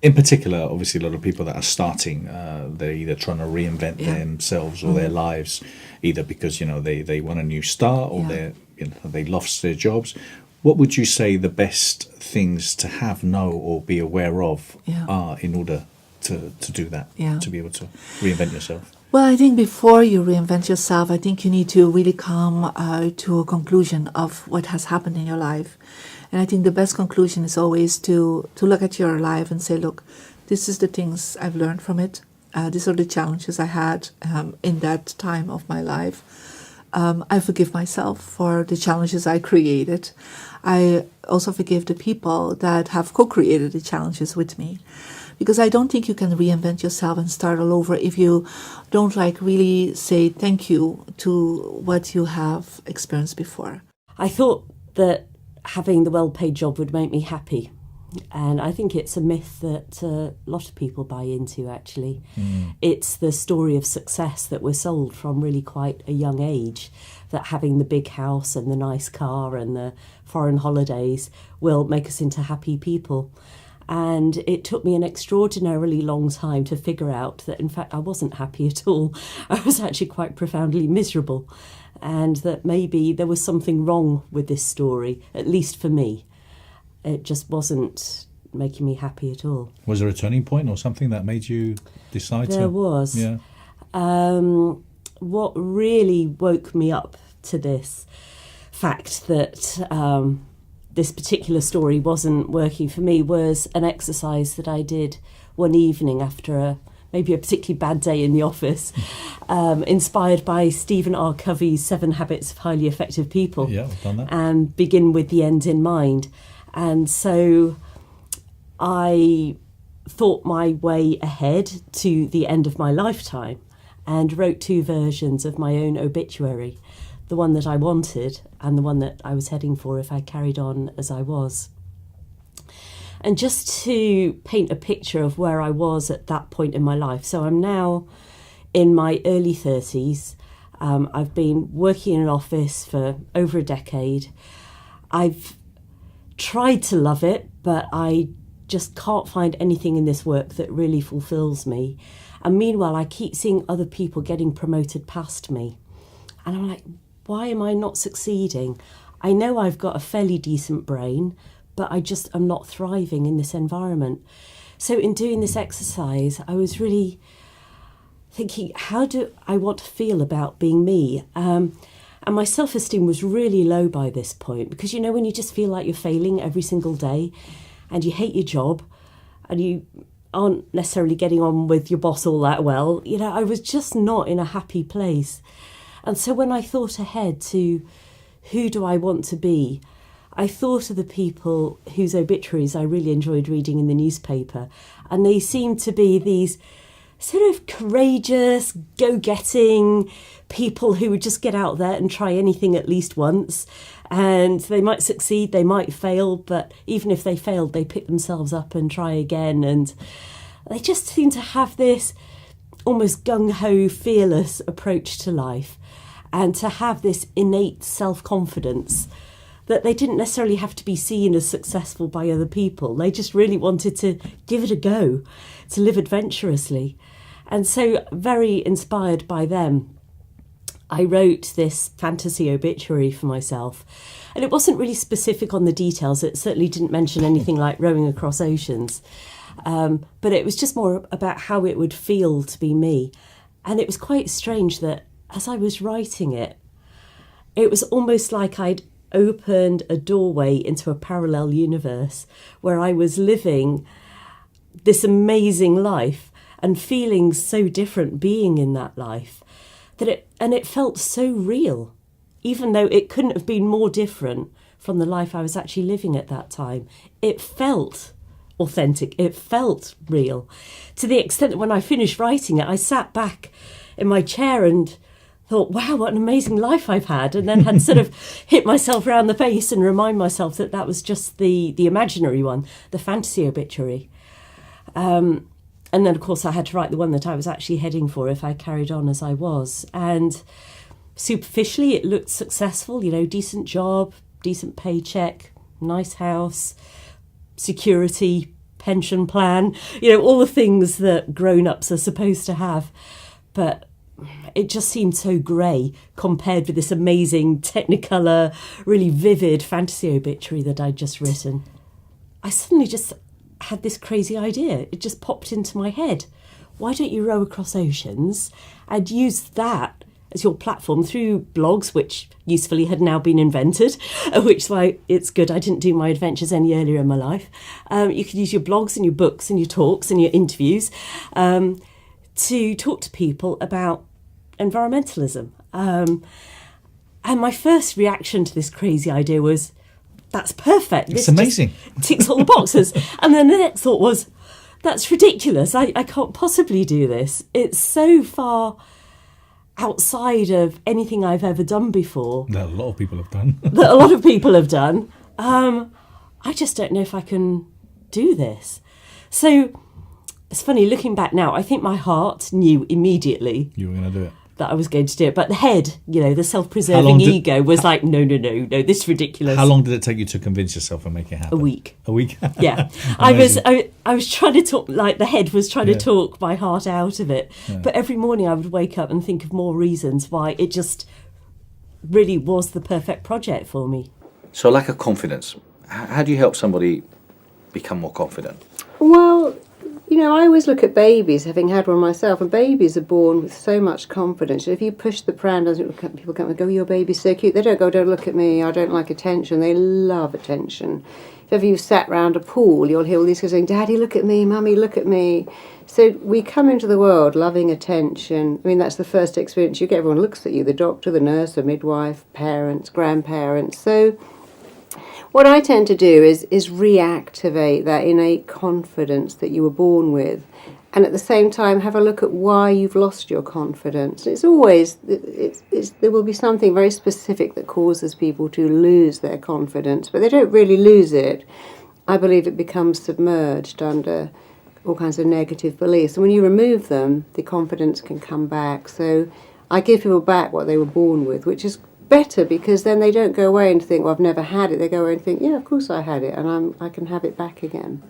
In particular, obviously, a lot of people that are starting, they're either trying to reinvent themselves or their lives, either because they want a new start or they lost their jobs. What would you say the best things to have, know, or be aware of are in order to do that, to be able to reinvent yourself? Well, I think before you reinvent yourself, I think you need to really come to a conclusion of what has happened in your life. And I think the best conclusion is always to look at your life and say, look, this is the things I've learned from it. These are the challenges I had in that time of my life. I forgive myself for the challenges I created. I also forgive the people that have co-created the challenges with me. Because I don't think you can reinvent yourself and start all over if you don't really say thank you to what you have experienced before. I thought that having the well-paid job would make me happy. And I think it's a myth that a lot of people buy into, actually. It's the story of success that we're sold from really quite a young age, that having the big house and the nice car and the foreign holidays will make us into happy people. And it took me an extraordinarily long time to figure out that, in fact, I wasn't happy at all. I was actually quite profoundly miserable. And that maybe there was something wrong with this story, at least for me. It just wasn't making me happy at all. Was there a turning point or something that made you decide to? There was. Yeah. What really woke me up to this fact that this particular story wasn't working for me was an exercise that I did one evening after maybe a particularly bad day in the office, inspired by Stephen R. Covey's 7 Habits of Highly Effective People. Yeah, I've done that. And begin with the end in mind. And so I thought my way ahead to the end of my lifetime and wrote 2 versions of my own obituary, the one that I wanted and the one that I was heading for if I carried on as I was. And just to paint a picture of where I was at that point in my life. So I'm now in my early 30s. I've been working in an office for over a decade. I've tried to love it, but I just can't find anything in this work that really fulfills me. And meanwhile, I keep seeing other people getting promoted past me. And I'm like, why am I not succeeding? I know I've got a fairly decent brain, but I just am not thriving in this environment. So in doing this exercise, I was really thinking, how do I want to feel about being me? And my self-esteem was really low by this point, because, when you just feel like you're failing every single day and you hate your job and you aren't necessarily getting on with your boss all that well, I was just not in a happy place. And so when I thought ahead to who do I want to be, I thought of the people whose obituaries I really enjoyed reading in the newspaper, and they seemed to be these sort of courageous, go-getting people who would just get out there and try anything at least once. And they might succeed, they might fail, but even if they failed, they pick themselves up and try again. And they just seem to have this almost gung-ho, fearless approach to life, and to have this innate self-confidence that they didn't necessarily have to be seen as successful by other people. They just really wanted to give it a go, to live adventurously. And so, very inspired by them, I wrote this fantasy obituary for myself. And it wasn't really specific on the details. It certainly didn't mention anything like rowing across oceans. But it was just more about how it would feel to be me. And it was quite strange that as I was writing it, it was almost like I'd opened a doorway into a parallel universe where I was living this amazing life and feeling so different being in that life, that it felt so real, even though it couldn't have been more different from the life I was actually living at that time. It felt authentic, it felt real, to the extent that when I finished writing it, I sat back in my chair and thought, wow, what an amazing life I've had, and then had sort of hit myself around the face and remind myself that that was just the imaginary one, the fantasy obituary. And then, of course, I had to write the one that I was actually heading for if I carried on as I was. And superficially, it looked successful, decent job, decent paycheck, nice house, security, pension plan, all the things that grown-ups are supposed to have. But it just seemed so grey compared with this amazing Technicolor, really vivid fantasy obituary that I'd just written. I suddenly just had this crazy idea. It just popped into my head. Why don't you row across oceans and use that as your platform through blogs, which usefully had now been invented, which is why it's good I didn't do my adventures any earlier in my life. You could use your blogs and your books and your talks and your interviews to talk to people about environmentalism. And my first reaction to this crazy idea was, that's perfect. It's amazing. Ticks all the boxes. And then the next thought was, that's ridiculous. I can't possibly do this. It's so far outside of anything I've ever done before. That a lot of people have done. That a lot of people have done. I just don't know if I can do this. So it's funny, looking back now, I think my heart knew immediately You were going to do it. that I was going to do it. But the head, the self-preserving ego was like, no, this is ridiculous. How long did it take you to convince yourself and make it happen? A week. A week? Yeah. I was trying to talk, like the head was trying to talk my heart out of it. Yeah. But every morning I would wake up and think of more reasons why it just really was the perfect project for me. So lack of confidence. How do you help somebody become more confident? Well, I always look at babies, having had one myself, and babies are born with so much confidence. If you push the pram down, people come and go, your baby's so cute. They don't go, don't look at me, I don't like attention. They love attention. If ever you've sat round a pool, you'll hear all these kids saying, Daddy, look at me, Mummy, look at me. So we come into the world loving attention. I mean, that's the first experience you get. Everyone looks at you, the doctor, the nurse, the midwife, parents, grandparents. So what I tend to do is reactivate that innate confidence that you were born with, and at the same time have a look at why you've lost your confidence. It's always, there will be something very specific that causes people to lose their confidence, but they don't really lose it. I believe it becomes submerged under all kinds of negative beliefs, and when you remove them, the confidence can come back. So I give people back what they were born with, which is better, because then they don't go away and think, well, I've never had it. They go away and think, yeah, of course I had it, and I can have it back again.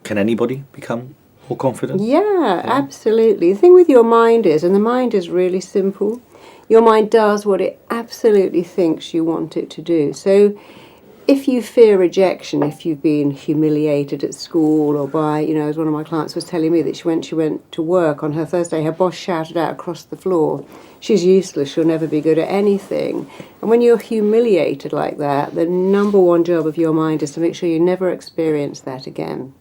Can anybody become more confident? Yeah, absolutely. The thing with your mind is, and the mind is really simple, your mind does what it absolutely thinks you want it to do. So if you fear rejection, if you've been humiliated at school or by, as one of my clients was telling me that she went to work on her first day, her boss shouted out across the floor, she's useless, she'll never be good at anything. And when you're humiliated like that, the number one job of your mind is to make sure you never experience that again.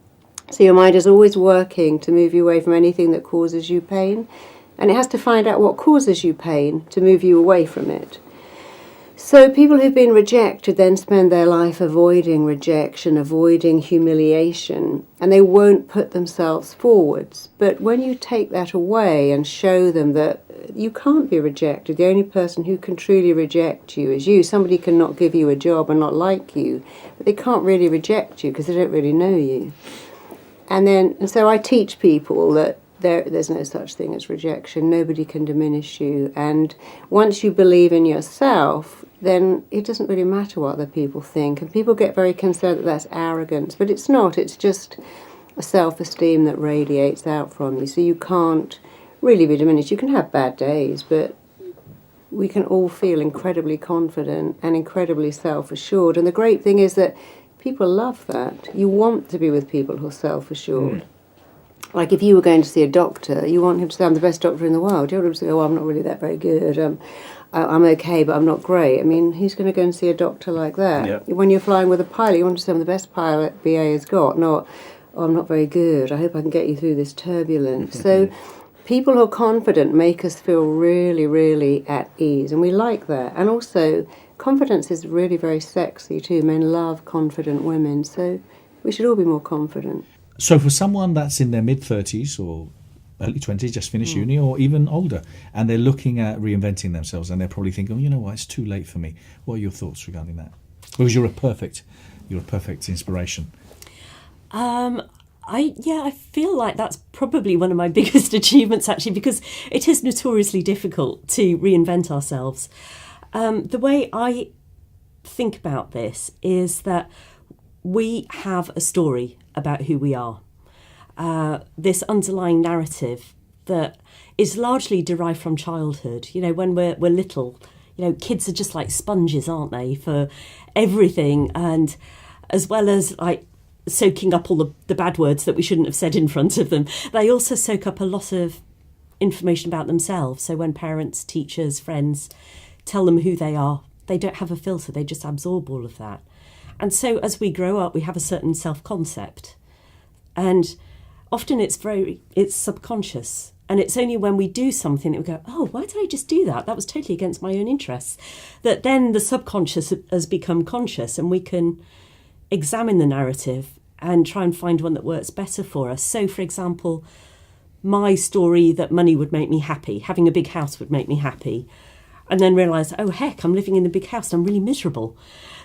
So your mind is always working to move you away from anything that causes you pain, and it has to find out what causes you pain to move you away from it. So people who've been rejected then spend their life avoiding rejection, avoiding humiliation, and they won't put themselves forwards. But when you take that away and show them that you can't be rejected, the only person who can truly reject you is you. Somebody can not give you a job and not like you, but they can't really reject you because they don't really know you. And so I teach people that there's no such thing as rejection. Nobody can diminish you. And once you believe in yourself, then it doesn't really matter what other people think. And people get very concerned that that's arrogance, but it's not. It's just a self-esteem that radiates out from you. So you can't really be diminished. You can have bad days, but we can all feel incredibly confident and incredibly self-assured. And the great thing is that people love that. You want to be with people who are self-assured. Like if you were going to see a doctor, you want him to say, I'm the best doctor in the world. You want him to say, oh, I'm not really that very good. I'm okay, but I'm not great. I mean, who's going to go and see a doctor like that? Yeah. When you're flying with a pilot, you want to say, I'm the best pilot BA has got, not, oh, I'm not very good. I hope I can get you through this turbulence. So people who are confident make us feel really, really at ease, and we like that. And also, confidence is really very sexy too. Men love confident women, so we should all be more confident. So for someone that's in their mid-30s or early 20s, just finished uni, or even older, and they're looking at reinventing themselves, and they're probably thinking, oh, you know what, it's too late for me. What are your thoughts regarding that? Because you're a perfect inspiration. I feel like that's probably one of my biggest achievements, actually, because it is notoriously difficult to reinvent ourselves. The way I think about this is that we have a story, about who we are. This underlying narrative that is largely derived from childhood. You know, when we're little, you know, kids are just like sponges, aren't they, for everything, and as well as like soaking up all the bad words that we shouldn't have said in front of them, they also soak up a lot of information about themselves. So when parents, teachers, friends tell them who they are, they don't have a filter, they just absorb all of that. And so as we grow up, we have a certain self-concept. And often it's subconscious. And it's only when we do something that we go, oh, why did I just do that? That was totally against my own interests. That then the subconscious has become conscious, and we can examine the narrative and try and find one that works better for us. So, for example, my story that money would make me happy, having a big house would make me happy, and then realise, oh, heck, I'm living in the big house, I'm really miserable.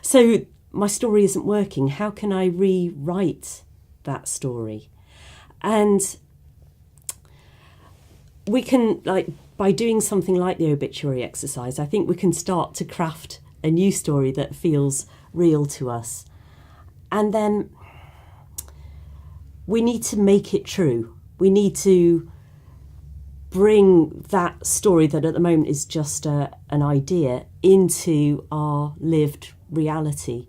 So my story isn't working. How can I rewrite that story? And we can, like, by doing something like the obituary exercise, I think we can start to craft a new story that feels real to us. And then we need to make it true. We need to bring that story that at the moment is just an idea into our lived reality.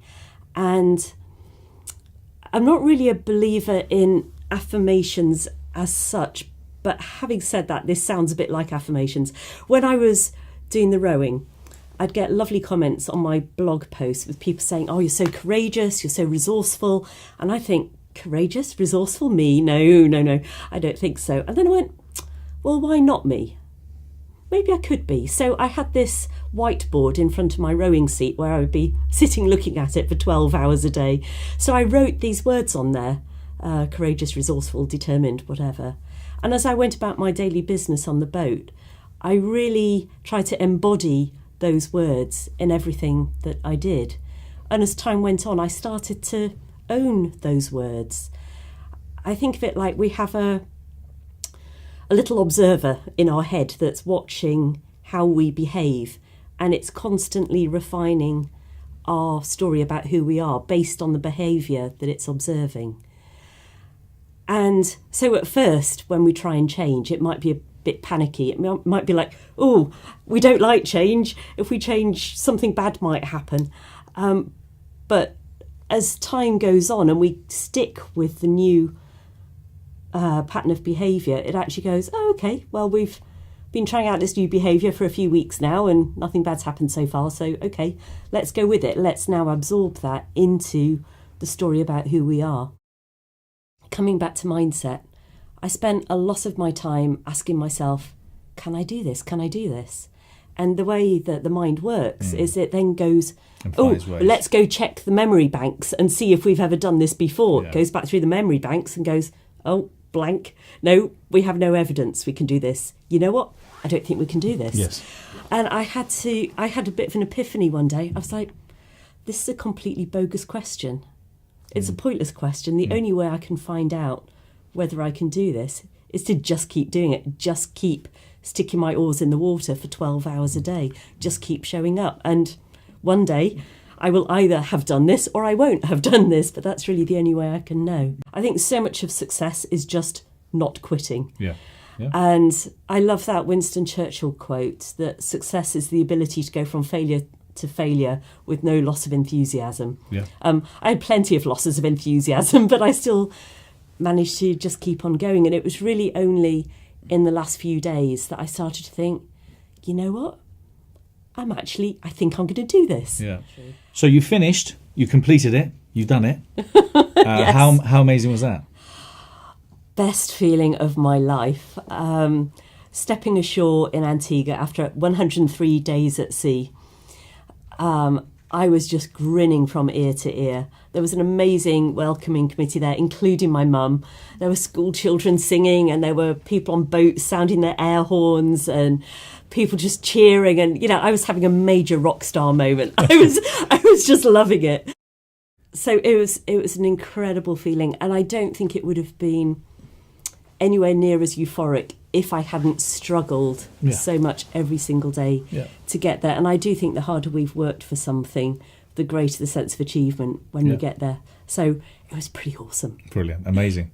And I'm not really a believer in affirmations as such, but having said that, this sounds a bit like affirmations. When I was doing the rowing, I'd get lovely comments on my blog posts with people saying, oh, you're so courageous, you're so resourceful. And I think, courageous, resourceful, me? No, I don't think so. And then I went, well, why not me? Maybe I could be. So I had this whiteboard in front of my rowing seat where I would be sitting looking at it for 12 hours a day. So I wrote these words on there, courageous, resourceful, determined, whatever. And as I went about my daily business on the boat, I really tried to embody those words in everything that I did. And as time went on, I started to own those words. I think of it like we have a little observer in our head that's watching how we behave, and it's constantly refining our story about who we are based on the behaviour that it's observing. And so at first, when we try and change, it might be a bit panicky. It might be like, oh, we don't like change. If we change, something bad might happen. But as time goes on and we stick with the new pattern of behaviour, it actually goes, oh, okay, well, we've been trying out this new behaviour for a few weeks now and nothing bad's happened so far. So, okay, let's go with it. Let's now absorb that into the story about who we are. Coming back to mindset, I spent a lot of my time asking myself, can I do this? Can I do this? And the way that the mind works is it then goes, oh, let's go check the memory banks and see if we've ever done this before. Yeah. It goes back through the memory banks and goes, oh, blank. No, we have no evidence we can do this. You know what? I don't think we can do this. Yes. And I had a bit of an epiphany one day. I was like, this is a completely bogus question. It's a pointless question. The only way I can find out whether I can do this is to just keep doing it, just keep sticking my oars in the water for 12 hours a day, just keep showing up. And one day I will either have done this or I won't have done this, but that's really the only way I can know. I think so much of success is just not quitting. Yeah. Yeah. And I love that Winston Churchill quote that success is the ability to go from failure to failure with no loss of enthusiasm. Yeah. I had plenty of losses of enthusiasm, but I still managed to just keep on going. And it was really only in the last few days that I started to think, you know what? I think I'm going to do this. Yeah. So you finished, you completed it, you've done it. Yes. How amazing was that? Best feeling of my life. Stepping ashore in Antigua after 103 days at sea. I was just grinning from ear to ear. There was an amazing welcoming committee there, including my mum. There were school children singing, and there were people on boats sounding their air horns, and people just cheering. And I was having a major rock star moment. I was just loving it. So it was an incredible feeling, and I don't think it would have been anywhere near as euphoric if I hadn't struggled so much every single day to get there. And I do think the harder we've worked for something, the greater the sense of achievement when Yeah. you get there. So it was pretty awesome. Brilliant, amazing.